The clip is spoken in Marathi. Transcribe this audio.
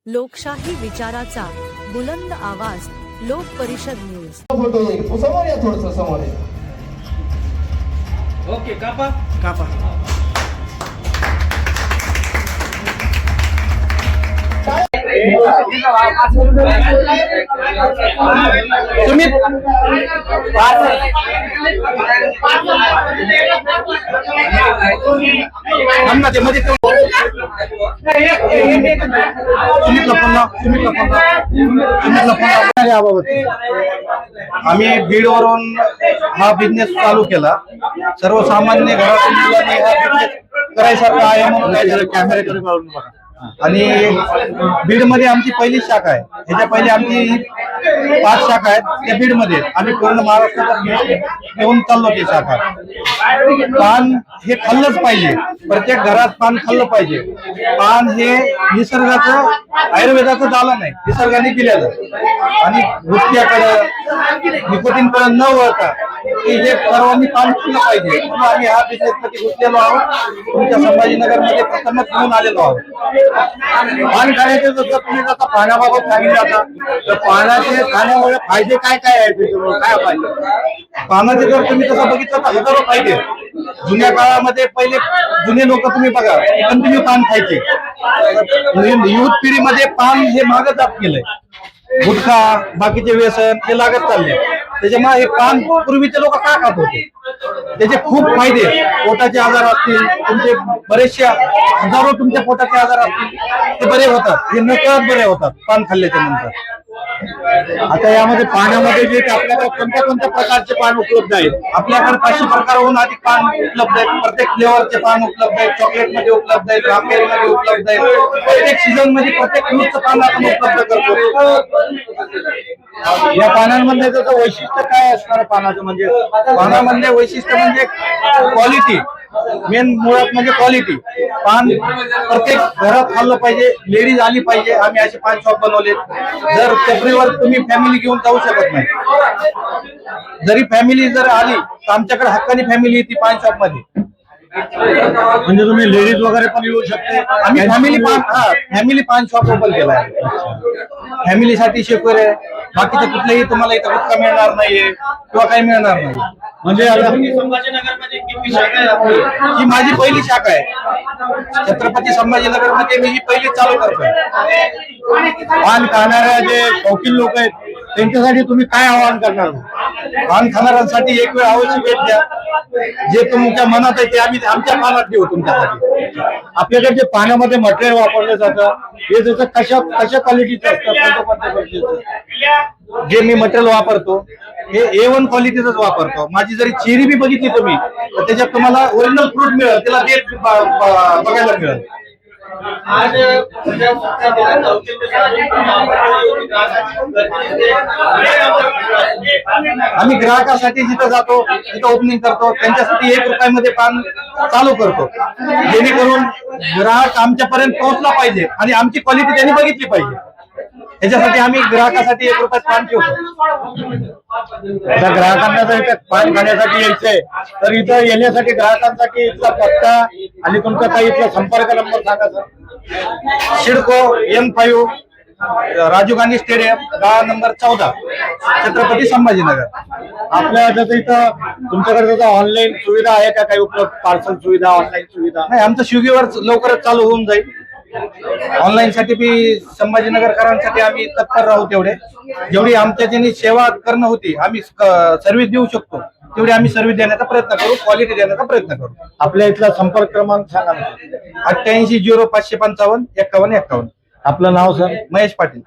लोकशाही विचाराचा बुलंद आवाज, लोक परिषद न्यूज। फोटो समोर या, थोडस समोर या। ओके, कापा कापा। तुम्ही आम्ही बीडवरून हा बिझनेस चालू केला। सर्वसामान्य घरातील मुलांनी हा बिझनेस करायसारखा आहे म्हणून कॅमेऱ्याकडे पाहून बघा। आणि बीड मध्ये आमची पहिली शाखा आहे। ह्याच्या पहिले आमची 5 शाखा आहेत त्या बीड मध्ये। आम्ही पूर्ण महाराष्ट्रात घेऊन चाललो ती शाखा। पान हे खाल्लंच पाहिजे, प्रत्येक घरात पान खाल्लं पाहिजे। पान हे निसर्गाचं, आयुर्वेदाचं दालन आहे, निसर्गाने दिलेलं। आणि गुटख्याकडे, निकोटीनकडे न वळता हे सर्वांनी पान खाल्लं पाहिजे म्हणून आम्ही हा बिझनेस मध्ये घुसलेलो आहोत। तुमच्या संभाजीनगर मध्ये प्रथमच घेऊन आलेलो आहोत। पान खाण्याचे जसं तुम्ही जसं पाण्याबाबत सांगितलं आता, तर पानाचे खाण्यामुळे फायदे काय काय आहेत, काय फायदे? पानाचे जर तुम्ही तसं बघितलं तर हजारो फायदे। जुन्या काळामध्ये पहिले जुने लोक तुम्ही बघा कंटिन्यू पान खायचे। युथ पिढीमध्ये पान हे मागं जात गेलंय। गुटखा, बाकीचे व्यसन हे लागत चालले। त्याच्यामुळे हे पान पूर्वीचे लोक का खात होते? त्याचे खूप फायदे। पोटाचे आजार असतील तुमचे, बरेचसे हजारो तुमच्या पोटाचे आजार असतील ते बरे होतात, हे नकळत बरे होतात पान खाल्ल्याच्या नंतर। आता यामध्ये पाण्यामध्ये जे आपल्याकडे कोणत्या कोणत्या प्रकारचे पान उपलब्ध आहेत? आपल्याकडे 500 प्रकारहून अधिक पान उपलब्ध आहेत। प्रत्येक फ्लेवरचे पान उपलब्ध आहेत। चॉकलेट मध्ये उपलब्ध आहेत, रामबेरी मध्ये उपलब्ध आहेत। प्रत्येक सीझन मध्ये प्रत्येक फ्रूटचं पान आपण उपलब्ध करतो। या पानांमध्ये त्याचं वैशिष्ट्य काय असणार पानाचं? म्हणजे पानामधले वैशिष्ट्य म्हणजे क्वालिटी, मेन मुळात म्हणजे क्वालिटी। पान प्रत्येक घरात खाल्लं पाहिजे, लेडीज आली पाहिजे। आम्ही असे पान शॉप बनवले। जर टपरीवर तुम्ही फॅमिली घेऊन जाऊ शकत नाही। जरी फॅमिली जर आली तर आमच्याकडे हक्कानी फॅमिली येते पान शॉप मध्ये। म्हणजे तुम्ही लेडीज वगैरे पण येऊ शकते? आम्ही फॅमिली पान शॉप ओपन केला आहे। फॅमिलीसाठी शेकोर आहे। बाकीचं कुठलंही तुम्हाला इथं गुटखा मिळणार नाहीये किंवा काही मिळणार नाही। म्हणजे आता संभाजीनगर मध्ये किती शाखा आहे? ही माझी पहिली शाखा आहे। छत्रपती संभाजीनगर मध्ये मी ही पहिली चालू करतोय। पान खाणाऱ्या जे शौकीन लोक आहेत त्यांच्यासाठी तुम्ही काय आवाहन करणार? पान खाणाऱ्यांसाठी एक वेळ अवश्य भेट द्या। जे तुमच्या मनात आहे ते आम्ही आमच्या पानात देऊ तुमच्यासाठी। आपल्याकडे जे पाण्यामध्ये मटेरियल वापरलं जातं हे जसं कशा क्वालिटीचं असतं? कोणत्या क्वालिटीचं? जे मी मटेरियल वापरतो हे A1 क्वालिटीच वापरतो। माझी जरी चेरी बी बघितली तुम्ही तर त्याच्यात तुम्हाला ओरिजिनल फ्रूट मिळेल, त्याला डेट बघायला मिळेल। आज आम्ही ग्राहकासाठी जिथं जातो तिथं ओपनिंग करतो, त्यांच्यासाठी 1 रुपयामध्ये पान चालू करतो, जेणेकरून ग्राहक आमच्यापर्यंत पोहोचला पाहिजे आणि आमची क्वालिटी त्यांनी बघितली पाहिजे। त्याच्यासाठी आम्ही ग्राहकासाठी 1 रुपयात पान ठेवतो। आता ग्राहकांना जर इथे पान खाण्यासाठी यायचंय तर इथं येण्यासाठी ग्राहकांसाठी इथला पत्ता आणि तुमचा काही इथला संपर्क नंबर सांगा sir. CIDCO M5, Rajiv Gandhi stadium, गाळा नंबर 14, छत्रपती संभाजीनगर। आपल्या जसं इथं तुमच्याकडे जसं ऑनलाईन सुविधा आहे का? काही उपलब्ध पार्सल सुविधा, ऑनलाईन सुविधा? नाही, आमचं स्विगीवर लवकरच चालू होऊन जाईल। ऑनलाईन साठी बी संभाजीनगरकरांसाठी आम्ही तत्पर राहू। जेवढी आमच्याच्यानी सेवा करणं होती, आम्ही सर्व्हिस देऊ शकतो तेवढी आम्ही सर्व्हिस देण्याचा प्रयत्न करू, क्वालिटी देण्याचा प्रयत्न करू। आपल्या इथला संपर्क क्रमांक सांगा ना। 88 0555 51 51। आपलं नाव सर? महेश पाटील।